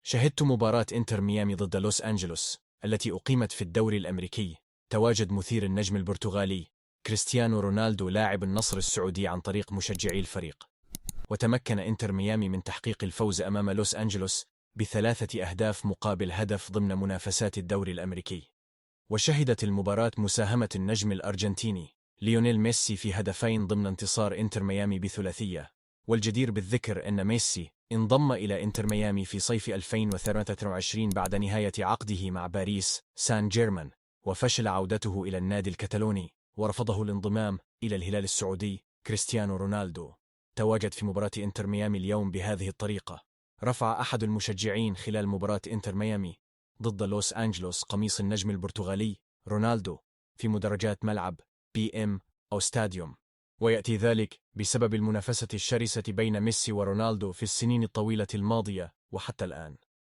شهدت مباراة إنتر ميامي ضد لوس أنجلوس التي أقيمت في الدوري الأمريكي. تواجد مثير النجم البرتغالي كريستيانو رونالدو لاعب النصر السعودي عن طريق مشجعي الفريق، وتمكن إنتر ميامي من تحقيق الفوز أمام لوس أنجلوس ب3 أهداف مقابل هدف ضمن منافسات الدوري الأمريكي. وشهدت المباراة مساهمة النجم الأرجنتيني ليونيل ميسي في هدفين ضمن انتصار إنتر ميامي بثلاثية. والجدير بالذكر أن ميسي انضم إلى إنتر ميامي في صيف 2023 بعد نهاية عقده مع باريس سان جيرمان، وفشل عودته إلى النادي الكتالوني ورفضه الانضمام إلى الهلال السعودي. كريستيانو رونالدو تواجد في مباراة إنتر ميامي اليوم بهذه الطريقة. رفع أحد المشجعين خلال مباراة إنتر ميامي ضد لوس أنجلوس قميص النجم البرتغالي رونالدو في مدرجات ملعب بي أو ستاديوم، ويأتي ذلك بسبب المنافسة الشرسة بين ميسي ورونالدو في السنين الطويلة الماضية وحتى الآن.